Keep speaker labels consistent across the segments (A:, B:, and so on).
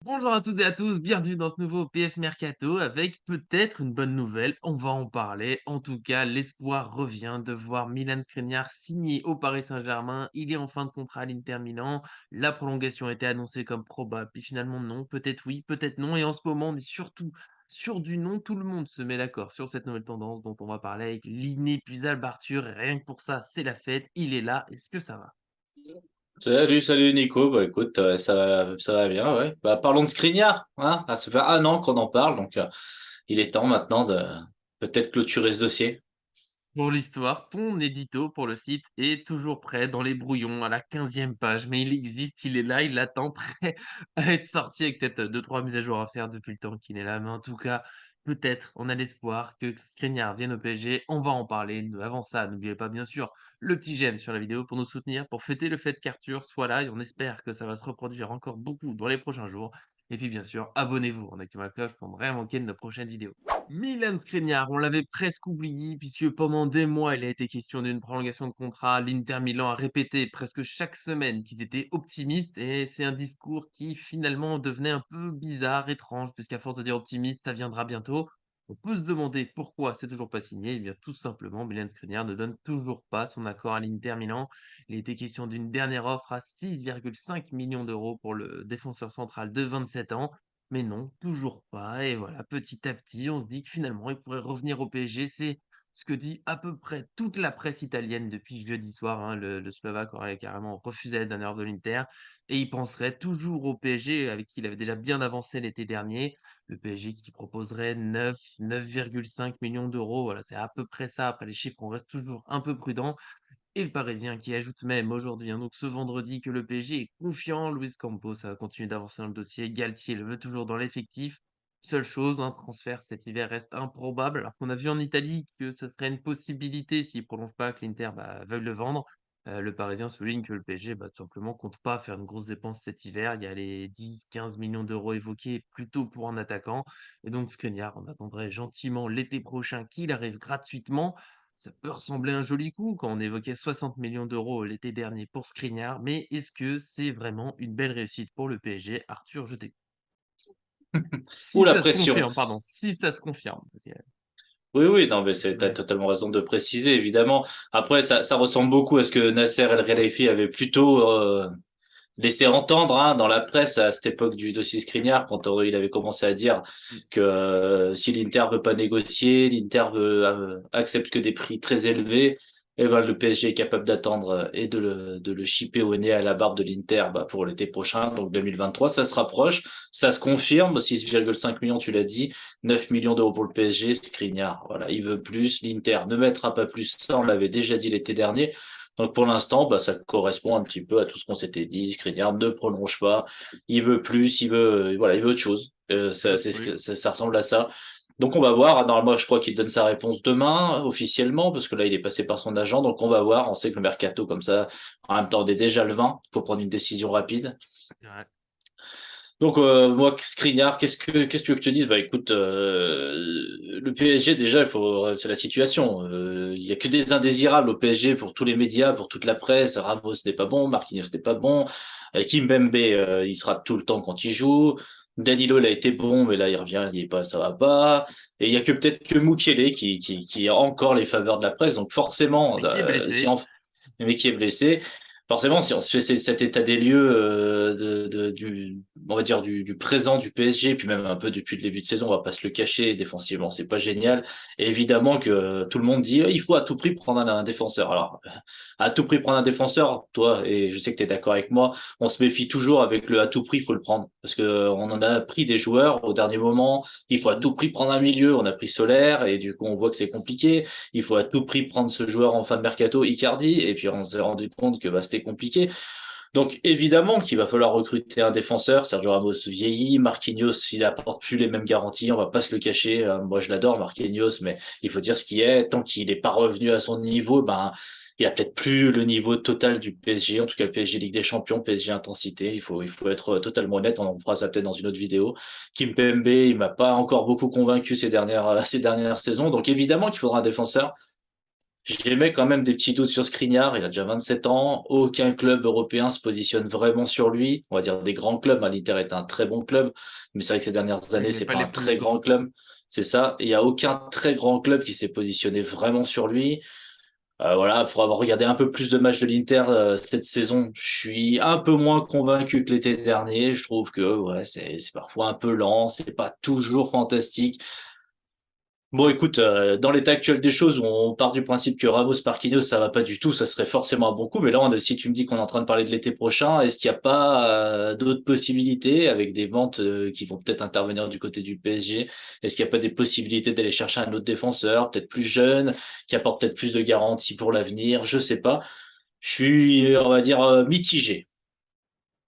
A: Bonjour à toutes et à tous, bienvenue dans ce nouveau PF Mercato avec peut-être une bonne nouvelle, on va en parler. En tout cas, l'espoir revient de voir Milan Skriniar signer au Paris Saint-Germain. Il est en fin de contrat à l'Inter Milan. La prolongation a été annoncée comme probable, puis finalement non, peut-être oui, peut-être non. Et en ce moment, on est surtout sur du non. Tout le monde se met d'accord sur cette nouvelle tendance dont on va parler avec l'inépuisable Arthur. Rien que pour ça, c'est la fête. Il est là. Est-ce que ça va?
B: Salut Nico. Bah écoute, ça va bien, ouais. Bah parlons de Skriniar, hein. Ah, ça fait un an qu'on en parle, donc il est temps maintenant de peut-être clôturer ce dossier.
A: Pour l'histoire, ton édito pour le site est toujours prêt dans les brouillons à la 15e page, mais il existe, il est là, il attend, prêt à être sorti avec peut-être deux trois mises à jour à faire depuis le temps qu'il est là. Mais en tout cas, peut-être, on a l'espoir que Skriniar vienne au PSG. On va en parler. Avant ça, n'oubliez pas bien sûr le petit j'aime sur la vidéo pour nous soutenir, pour fêter le fait qu'Arthur soit là et on espère que ça va se reproduire encore beaucoup dans les prochains jours. Et puis bien sûr, abonnez-vous en activant la cloche pour ne rien manquer de nos prochaines vidéos. Milan Skriniar, on l'avait presque oublié puisque pendant des mois, il a été question d'une prolongation de contrat. L'Inter Milan a répété presque chaque semaine qu'ils étaient optimistes et c'est un discours qui finalement devenait un peu bizarre, étrange, puisqu'à force de dire optimiste, ça viendra bientôt. On peut se demander pourquoi c'est toujours pas signé. Eh bien, tout simplement, Milan Skriniar ne donne toujours pas son accord à l'Inter Milan. Il était question d'une dernière offre à 6,5 millions d'euros pour le défenseur central de 27 ans. Mais non, toujours pas. Et voilà, petit à petit, on se dit que finalement, il pourrait revenir au PSG. C'est ce que dit à peu près toute la presse italienne depuis jeudi soir, hein. Le Slovaque aurait carrément refusé la dernière offre de l'Inter. Et il penserait toujours au PSG, avec qui il avait déjà bien avancé l'été dernier. Le PSG qui proposerait 9,5 millions d'euros. Voilà, c'est à peu près ça. Après, les chiffres, on reste toujours un peu prudent. Et le Parisien qui ajoute même aujourd'hui, hein, donc ce vendredi, que le PSG est confiant. Luis Campos a continué d'avancer dans le dossier. Galtier le veut toujours dans l'effectif. Seule chose, un transfert cet hiver reste improbable, alors qu'on a vu en Italie que ce serait une possibilité s'il prolonge pas, que l'Inter veuille le vendre. Le Parisien souligne que le PSG tout simplement compte pas faire une grosse dépense cet hiver. Il y a les 10-15 millions d'euros évoqués plutôt pour un attaquant. Et donc Skriniar, on attendrait gentiment l'été prochain qu'il arrive gratuitement. Ça peut ressembler à un joli coup quand on évoquait 60 millions d'euros l'été dernier pour Skriniar, mais est-ce que c'est vraiment une belle réussite pour le PSG? Arthur, je t'écoute.
B: Ou
A: Si
B: la
A: ça se
B: pression.
A: confirme, pardon, si ça se confirme. Parce que
B: Oui, oui, non, mais t'as
A: ouais.
B: totalement raison de préciser, évidemment. Après, ça ressemble beaucoup à ce que Nasser El Khelaifi avait plutôt laissé entendre, hein, dans la presse à cette époque du dossier Skriniar, quand il avait commencé à dire
A: Mmh.
B: que si l'Inter veut pas négocier, l'Inter accepte que des prix très élevés, et ben le PSG est capable d'attendre et de le shipper au nez à la barbe de l'Inter, bah, pour l'été prochain, donc 2023. Ça se rapproche, ça se confirme, 6,5 millions, tu l'as dit, 9 millions d'euros pour le PSG, Skriniar, voilà, il veut plus, l'Inter ne mettra pas plus, ça on l'avait déjà dit l'été dernier. Donc pour l'instant, bah, ça correspond un petit peu à tout ce qu'on s'était dit. Skriniar ne prolonge pas, il veut plus, voilà, il veut autre chose.
A: Oui.
B: Ça ressemble à ça. Donc on va voir. Normalement, je crois qu'il donne sa réponse demain officiellement parce que là, il est passé par son agent. Donc on va voir. On sait que le mercato comme ça, en même temps, on est déjà le 20. Il faut prendre une décision rapide.
A: Ouais.
B: Donc moi, Skriniar, qu'est-ce que tu veux que je te dise? Bah écoute, le PSG déjà, c'est la situation. Il y a que des indésirables au PSG pour tous les médias, pour toute la presse. Ramos n'est pas bon, Marquinhos n'est pas bon, Kimpembe, il sera tout le temps quand il joue. Danilo, il a été bon, mais là il revient, il est pas, ça va pas. Et il y a que peut-être que Mukiele qui a encore les faveurs de la presse. Donc forcément,
A: Mais qui est blessé?
B: mais qui est blessé. Forcément, si on se fait cet état des lieux on va dire du présent du PSG, puis même un peu depuis le début de saison, on va pas se le cacher, défensivement, c'est pas génial. Et évidemment que tout le monde dit, il faut à tout prix prendre un défenseur. Alors, à tout prix prendre un défenseur, toi, et je sais que tu es d'accord avec moi, on se méfie toujours avec le à tout prix, il faut le prendre. Parce que on en a pris des joueurs au dernier moment, il faut à
A: Mmh.
B: tout prix prendre un milieu, on a pris Solaire, et du coup on voit que c'est compliqué. Il faut à tout prix prendre ce joueur en fin de mercato, Icardi, et puis on s'est rendu compte que bah, c'était compliqué. Donc évidemment qu'il va falloir recruter un défenseur. Sergio Ramos vieillit, Marquinhos, il apporte plus les mêmes garanties, on va pas se le cacher. Moi je l'adore Marquinhos, mais il faut dire ce qui est. Tant qu'il n'est pas revenu à son niveau, ben il a peut-être plus le niveau total du PSG, en tout cas le PSG Ligue des Champions, PSG intensité. Il faut être totalement honnête. On fera ça peut-être dans une autre vidéo. Kimpembe, il m'a pas encore beaucoup convaincu ces dernières saisons. Donc évidemment qu'il faudra un défenseur. J'émets quand même des petits doutes sur Skriniar, il a déjà 27 ans, aucun club européen se positionne vraiment sur lui. On va dire des grands clubs, hein. L'Inter est un très bon club, mais c'est vrai que ces dernières
A: Oui,
B: années,
A: mais
B: c'est
A: pas
B: pas
A: les
B: un
A: premiers
B: très
A: coups.
B: grand club. C'est ça. Et il y a aucun très grand club qui s'est positionné vraiment sur lui. Voilà, pour avoir regardé un peu plus de matchs de l'Inter cette saison, je suis un peu moins convaincu que l'été dernier. Je trouve que ouais, c'est parfois un peu lent, c'est pas toujours fantastique. Bon, écoute, dans l'état actuel des choses, où on part du principe que Ramos Marquinhos, ça va pas du tout, ça serait forcément un bon coup. Mais là, si tu me dis qu'on est en train de parler de l'été prochain, est-ce qu'il n'y a pas d'autres possibilités avec des ventes qui vont peut-être intervenir du côté du PSG? Est-ce qu'il n'y a pas des possibilités d'aller chercher un autre défenseur, peut-être plus jeune, qui apporte peut-être plus de garanties pour l'avenir? Je sais pas. Je suis, on va dire, mitigé.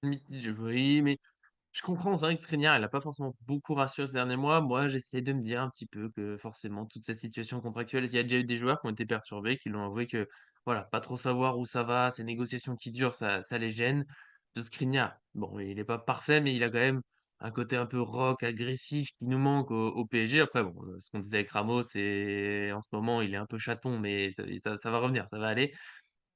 A: Oui, mais je comprends, c'est vrai que Skriniar, il a pas forcément beaucoup rassuré ces derniers mois. Moi, j'essaie de me dire un petit peu que forcément toute cette situation contractuelle, il y a déjà eu des joueurs qui ont été perturbés, qui l'ont avoué que, voilà, pas trop savoir où ça va, ces négociations qui durent, ça les gêne. De Skriniar, bon, il est pas parfait, mais il a quand même un côté un peu rock, agressif qui nous manque au PSG. Après bon, ce qu'on disait avec Ramos, c'est en ce moment, il est un peu chaton, mais ça va revenir, ça va aller.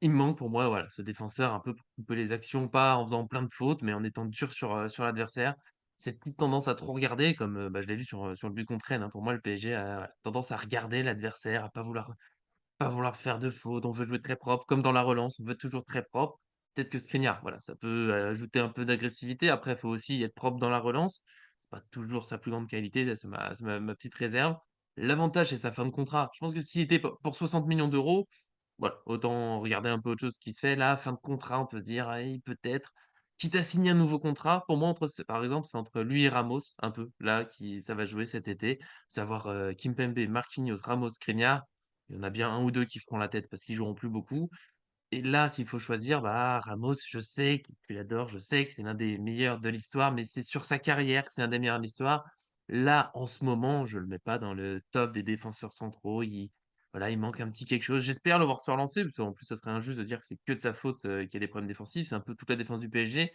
A: Il me manque pour moi, voilà, ce défenseur un peu pour couper les actions, pas en faisant plein de fautes, mais en étant dur sur l'adversaire. Cette petite tendance à trop regarder comme, bah, je l'ai vu sur le but contre Rennes, hein. Pour moi, le PSG a tendance à regarder l'adversaire, à pas vouloir faire de fautes. On veut jouer très propre, comme dans la relance, on veut toujours très propre. Peut-être que Skriniar, voilà, ça peut ajouter un peu d'agressivité. Après, il faut aussi être propre dans la relance. C'est pas toujours sa plus grande qualité, ça c'est ma petite réserve. L'avantage, c'est sa fin de contrat. Je pense que s'il était pour 60 millions d'euros, voilà, autant regarder un peu autre chose qui se fait. Là, fin de contrat, on peut se dire: «Allez, peut-être», quitte à signer un nouveau contrat, pour moi, par exemple, c'est entre lui et Ramos, un peu, là, qui ça va jouer cet été. Savoir, Kimpembe, Marquinhos, Ramos, Skriniar. Il y en a bien un ou 2 qui feront la tête parce qu'ils joueront plus beaucoup. Et là, s'il faut choisir, bah, Ramos, je sais que tu l'adores, je sais que c'est l'un des meilleurs de l'histoire, mais c'est sur sa carrière que c'est un des meilleurs de l'histoire. Là, en ce moment, je le mets pas dans le top des défenseurs centraux. Voilà, il manque un petit quelque chose. J'espère le voir se relancer, parce qu'en plus, ça serait injuste de dire que c'est que de sa faute, qu'il y a des problèmes défensifs. C'est un peu toute la défense du PSG.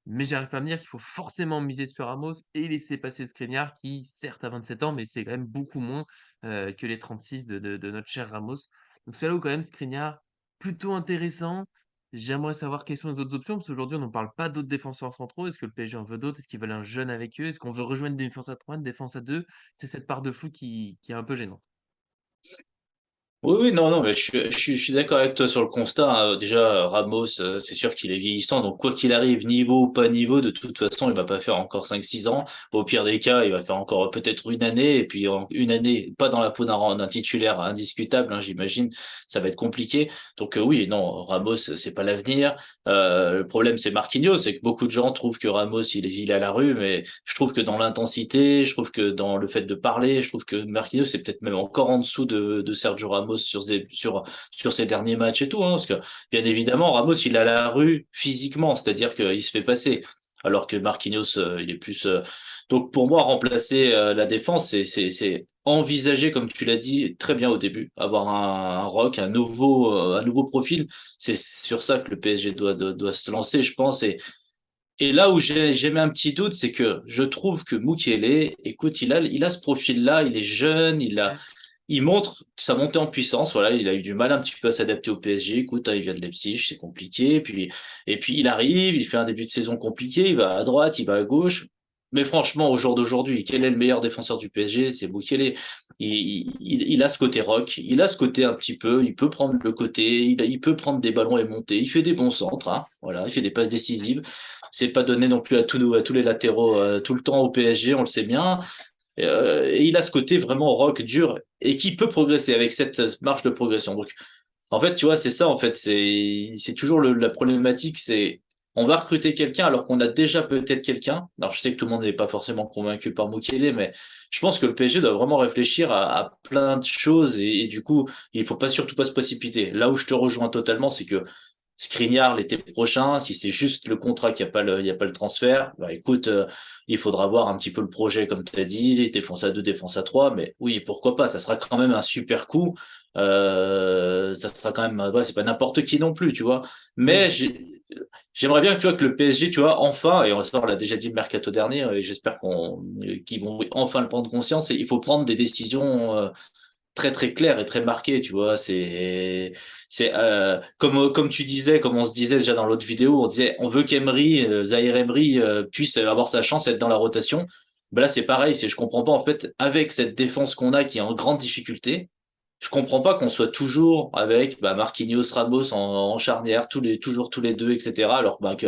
A: Mais j'arrive pas à me dire qu'il faut forcément miser sur Ramos et laisser passer Skriniar, qui certes a 27 ans, mais c'est quand même beaucoup moins que les 36 de notre cher Ramos. Donc c'est là où quand même Skriniar, plutôt intéressant. J'aimerais savoir quelles sont les autres options, parce qu'aujourd'hui, on ne parle pas d'autres défenseurs centraux. Est-ce que le PSG en veut d'autres? Est-ce qu'ils veulent un jeune avec eux? Est-ce qu'on veut rejoindre une défense à 3, une défense à 2? C'est cette part de flou qui est un peu gênante.
B: Oui, oui, non, non, mais je suis d'accord avec toi sur le constat, hein. Déjà, Ramos, c'est sûr qu'il est vieillissant, donc quoi qu'il arrive, niveau ou pas niveau, de toute façon, il va pas faire encore 5 6 ans. Au pire des cas, il va faire encore peut-être une année, et puis en une année, pas dans la peau d'un titulaire indiscutable, hein, j'imagine, ça va être compliqué. Donc oui, non, Ramos, c'est pas l'avenir. Le problème, c'est Marquinhos, c'est que beaucoup de gens trouvent que Ramos, il est à la rue, mais je trouve que dans l'intensité, je trouve que dans le fait de parler, je trouve que Marquinhos c'est peut-être même encore en dessous de Sergio Ramos sur ses derniers matchs et tout, hein, parce que bien évidemment Ramos il est à la rue physiquement, c'est-à-dire qu'il se fait passer, alors que Marquinhos il est plus donc pour moi remplacer la défense c'est envisager comme tu l'as dit très bien au début, avoir un rock, un nouveau profil, c'est sur ça que le PSG doit se lancer, je pense. Et là où j'ai mis un petit doute, c'est que je trouve que Mukiele, écoute, il a ce profil-là, il est jeune,
A: Mmh.
B: il montre sa montée en puissance. Voilà, il a eu du mal un petit peu à s'adapter au PSG. Écoute, hein, il vient de Leipzig, c'est compliqué. Et puis il arrive, il fait un début de saison compliqué, il va à droite, il va à gauche. Mais franchement, au jour d'aujourd'hui, quel est le meilleur défenseur du PSG? C'est Mukiele. Il a ce côté rock, il a ce côté un petit peu, il peut prendre le côté, il peut prendre des ballons et monter. Il fait des bons centres, hein, voilà, il fait des passes décisives. C'est pas donné non plus à tous les latéraux tout le temps au PSG, on le sait bien. Et il a ce côté vraiment rock dur et qui peut progresser avec cette marge de progression. Donc, en fait, tu vois, c'est ça, en fait, c'est toujours la problématique, c'est on va recruter quelqu'un alors qu'on a déjà peut-être quelqu'un. Alors, je sais que tout le monde n'est pas forcément convaincu par Mukele, mais je pense que le PSG doit vraiment réfléchir à plein de choses et du coup, il faut pas surtout pas se précipiter. Là où je te rejoins totalement, c'est que Skriniar l'été prochain, si c'est juste le contrat il y a pas le transfert, bah écoute, il faudra voir un petit peu le projet comme tu as dit, défense à 2, défense à 3, mais oui, pourquoi pas, ça sera quand même un super coup. Ça sera quand même ouais, c'est pas n'importe qui non plus, tu vois. Mais
A: Oui.
B: j'aimerais bien que tu vois que le PSG, tu vois, enfin et on l'a déjà dit le mercato dernier et j'espère qu'ils vont enfin le prendre conscience et il faut prendre des décisions très très clair et très marqué, tu vois. C'est comme tu disais, comme on se disait déjà dans l'autre vidéo, on disait on veut qu'Emery, Zaïre Emery puisse avoir sa chance d'être dans la rotation. Ben là c'est pareil, je comprends pas en fait avec cette défense qu'on a qui est en grande difficulté. Je comprends pas qu'on soit toujours avec Marquinhos, Ramos en charnière, toujours tous les deux, etc. Alors que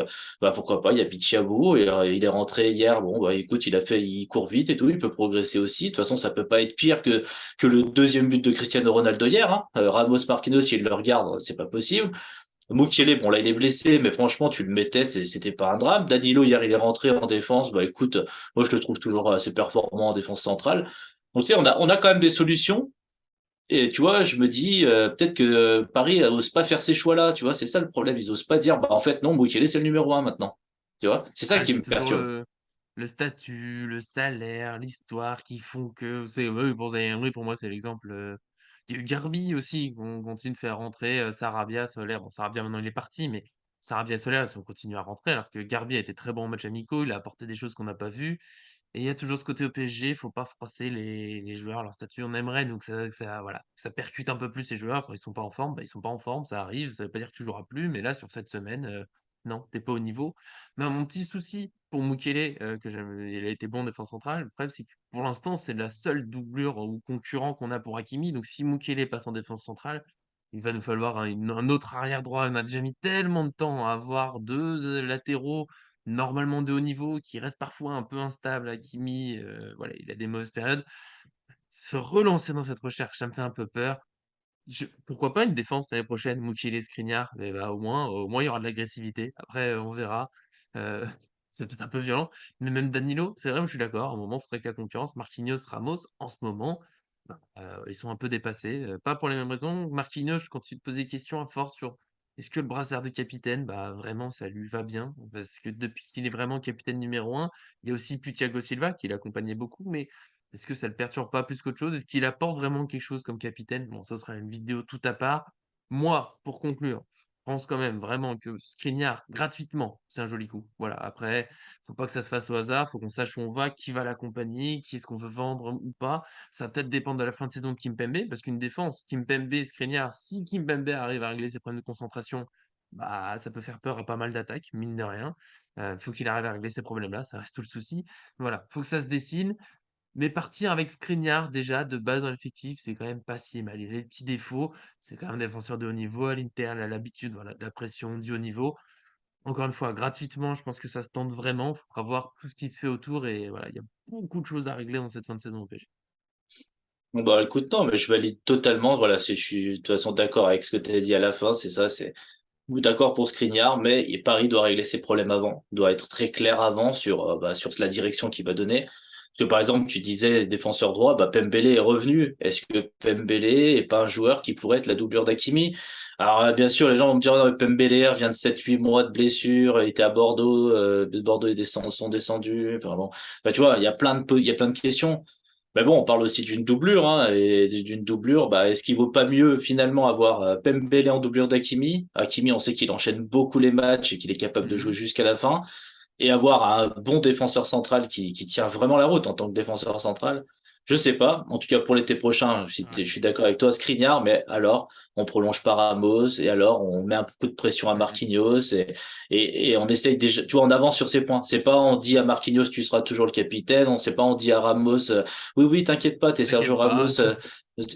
B: pourquoi pas, il y a Bichabou, et il est rentré hier. Bon écoute, il court vite et tout, il peut progresser aussi. De toute façon, ça peut pas être pire que le deuxième but de Cristiano Ronaldo hier. Hein. Ramos, Marquinhos, s'il le regarde, c'est pas possible. Mukiele, bon là il est blessé, mais franchement tu le mettais, c'était pas un drame. Danilo hier il est rentré en défense, écoute, moi je le trouve toujours assez performant en défense centrale. Donc tu sais, on a quand même des solutions. Et tu vois, je me dis, peut-être que Paris n'ose pas faire ces choix-là, tu vois, c'est ça le problème, ils osent pas dire, en fait, non, Mukele, c'est le numéro 1 maintenant. Tu vois, c'est ça
A: Ah,
B: qui
A: c'est
B: me
A: toujours
B: perturbe.
A: le statut, le salaire, l'histoire qui font que c'est oui, pour Zaïre Emery, pour moi, c'est l'exemple, il y a eu Garbi aussi, on continue de faire rentrer, Sarabia, Soler. Bon, Sarabia, maintenant, il est parti, mais Sarabia, Soler, ils ont continué à rentrer alors que Garbi a été très bon en matchs amicaux, il a apporté des choses qu'on n'a pas vues et il y a toujours ce côté au PSG, faut pas froisser les joueurs, leur statut. On aimerait donc que ça voilà, que ça percute un peu plus les joueurs quand ils sont pas en forme, ils sont pas en forme, ça arrive, ça veut pas dire que tu joueras plus, mais là, sur cette semaine, non, tu pas au niveau. Non, mon petit souci pour Mukele, que j'aime il a été bon en défense centrale. Le problème, c'est que pour l'instant, c'est la seule doublure ou concurrent qu'on a pour Hakimi. Donc si Mukele passe en défense centrale, il va nous falloir un autre arrière droit. On a déjà mis tellement de temps à avoir 2 latéraux normalement de haut niveau qui restent parfois un peu instables. Hakimi, voilà, il a des mauvaises périodes. Se relancer dans cette recherche, ça me fait un peu peur. Pourquoi pas une défense l'année prochaine, Mukiele, Skriniar, mais au moins il y aura de l'agressivité. Après, on verra. Heu, c'est peut-être un peu violent, mais même Danilo, c'est vrai, je suis d'accord, à un moment, il faudrait que la concurrence Marquinhos, Ramos, en ce moment, ils sont un peu dépassés, pas pour les mêmes raisons. Marquinhos, quand tu te poses des questions à force sur est-ce que le brassard de capitaine, vraiment ça lui va bien? Parce que depuis qu'il est vraiment capitaine numéro 1, il y a aussi plus Thiago Silva qui l'accompagnait beaucoup, mais est-ce que ça le perturbe pas plus qu'autre chose? Est-ce qu'il apporte vraiment quelque chose comme capitaine? Bon, ça sera une vidéo tout à part. Moi, pour conclure, je pense quand même vraiment que Skriniar, gratuitement, c'est un joli coup. Voilà, après, faut pas que ça se fasse au hasard, faut qu'on sache où on va, qui va l'accompagner, qui est-ce qu'on veut vendre ou pas. Ça va peut-être dépendre de la fin de saison de Kimpembe, parce qu'une défense, Kimpembe, Skriniar, si Kimpembe arrive à régler ses problèmes de concentration, ça peut faire peur à pas mal d'attaques, mine de rien. Faut qu'il arrive à régler ces problèmes-là, ça reste tout le souci. Voilà, faut que ça se dessine. Mais partir avec Skriniar déjà de base dans l'effectif, c'est quand même pas si mal. Il a des petits défauts, c'est quand même un défenseur de haut niveau. À l'Inter, il a l'habitude, voilà, de la pression, du haut niveau. Encore une fois, gratuitement, je pense que ça se tente vraiment. Il faudra voir tout ce qui se fait autour et voilà, il y a beaucoup de choses à régler dans cette fin de saison au PSG.
B: Bon, écoute, non, mais je valide totalement, voilà, je suis de toute façon d'accord avec ce que tu as dit à la fin, c'est ça, c'est d'accord pour Skriniar, mais Paris doit régler ses problèmes avant, doit être très clair avant sur la direction qu'il va donner. Parce que par exemple, tu disais défenseur droit, Pembele est revenu. Est-ce que Pembele est pas un joueur qui pourrait être la doublure d'Hakimi? Alors bien sûr, les gens vont me dire non, mais Pembele vient de 7-8 mois de blessure, il était à Bordeaux, de Bordeaux sont descendus. Enfin, bon. Tu vois, il y a plein de questions. Mais bon, on parle aussi d'une doublure, hein, et d'une doublure, est-ce qu'il vaut pas mieux finalement avoir Pembele en doublure d'Hakimi? Hakimi, on sait qu'il enchaîne beaucoup les matchs et qu'il est capable de jouer
A: Mmh.
B: jusqu'à la fin, et avoir un bon défenseur central qui tient vraiment la route en tant que défenseur central. Je sais pas. En tout cas, pour l'été prochain, je
A: Ouais.
B: suis d'accord avec toi, Skriniar, mais alors, on prolonge pas Ramos, et alors, on met un coup de pression à
A: Mmh.
B: Marquinhos, et on essaye déjà, tu vois, on avance sur ces points. C'est pas, on dit à Marquinhos, tu seras toujours le capitaine, on sait pas, on dit à Ramos, oui, oui, t'inquiète pas, t'es Sergio
A: T'inquiète pas.
B: Ramos,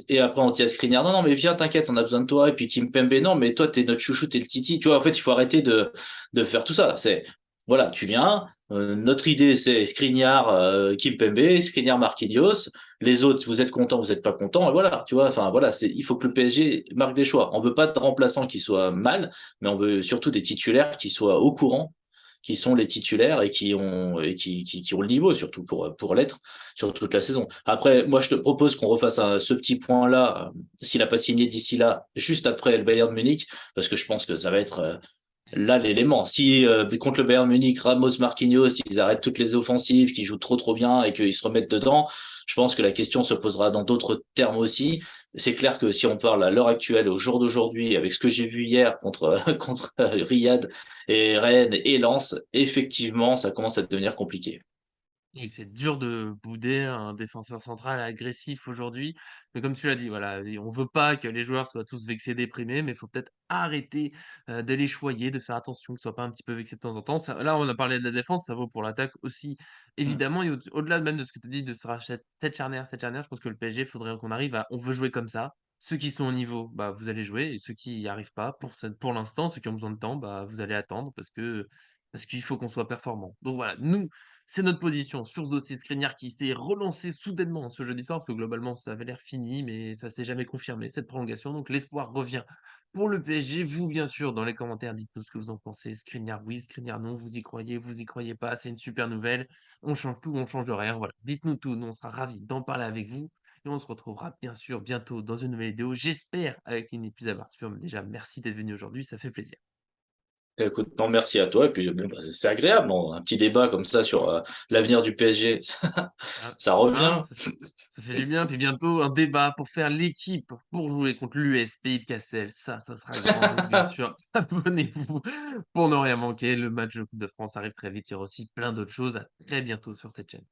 B: et après, on dit à Skriniar, non, non, mais viens, t'inquiète, on a besoin de toi, et puis Kimpembe, non, mais toi, t'es notre chouchou, t'es le Titi, tu vois, en fait, il faut arrêter de faire tout ça. Voilà, tu viens, notre idée c'est Skriniar, Kimpembe, Skriniar, Marquinhos. Les autres, vous êtes contents, vous êtes pas contents, et voilà, tu vois. Enfin voilà, il faut que le PSG marque des choix. On veut pas de remplaçants qui soient mal, mais on veut surtout des titulaires qui soient au courant, qui sont les titulaires et qui ont le niveau surtout pour l'être sur toute la saison. Après, moi je te propose qu'on refasse ce petit point-là, s'il a pas signé d'ici là, juste après le Bayern de Munich, parce que je pense que ça va être là l'élément. Si contre le Bayern Munich, Ramos, Marquinhos, ils arrêtent toutes les offensives, qu'ils jouent trop bien et qu'ils se remettent dedans, je pense que la question se posera dans d'autres termes aussi. C'est clair que si on parle à l'heure actuelle, au jour d'aujourd'hui, avec ce que j'ai vu hier contre contre Riyad et Rennes et Lens, effectivement, ça commence à devenir compliqué.
A: Et c'est dur de bouder un défenseur central agressif aujourd'hui. Mais comme tu l'as dit, voilà, et on veut pas que les joueurs soient tous vexés, déprimés, mais il faut peut-être arrêter, de les choyer, de faire attention qu'ils soient pas un petit peu vexés de temps en temps. Ça là, on a parlé de la défense, ça vaut pour l'attaque aussi,
B: Mmh.
A: évidemment et au-delà même de ce que tu as dit de se racheter cette charnière, je pense que le PSG, faudrait qu'on arrive à on veut jouer comme ça. Ceux qui sont au niveau, bah, vous allez jouer et ceux qui y arrivent pas pour l'instant, ceux qui ont besoin de temps, bah, vous allez attendre parce qu'il faut qu'on soit performant. Donc voilà, nous, c'est notre position sur ce dossier Skriniar qui s'est relancé soudainement ce jeudi soir, parce que globalement ça avait l'air fini, mais ça s'est jamais confirmé cette prolongation, donc l'espoir revient pour le PSG. Vous, bien sûr, dans les commentaires, dites-nous ce que vous en pensez. Skriniar oui, Skriniar non, vous y croyez pas, c'est une super nouvelle. On change tout, on change rien, voilà. Dites-nous tout, nous on sera ravis d'en parler avec vous et on se retrouvera bien sûr bientôt dans une nouvelle vidéo, j'espère avec une plus à Arthur, mais déjà merci d'être venu aujourd'hui, ça fait plaisir.
B: Écoute, non, merci à toi et puis, bon, bah, c'est agréable, non? Un petit débat comme ça sur, l'avenir du PSG,
A: Ah,
B: ça
A: hein,
B: revient.
A: ça fait du bien, puis bientôt un débat pour faire l'équipe pour jouer contre l'US Pays de Cassel. Ça sera grand, donc bien sûr, abonnez-vous pour ne rien manquer. Le match de Coupe de France arrive très vite, il y aura aussi plein d'autres choses. À très bientôt sur cette chaîne.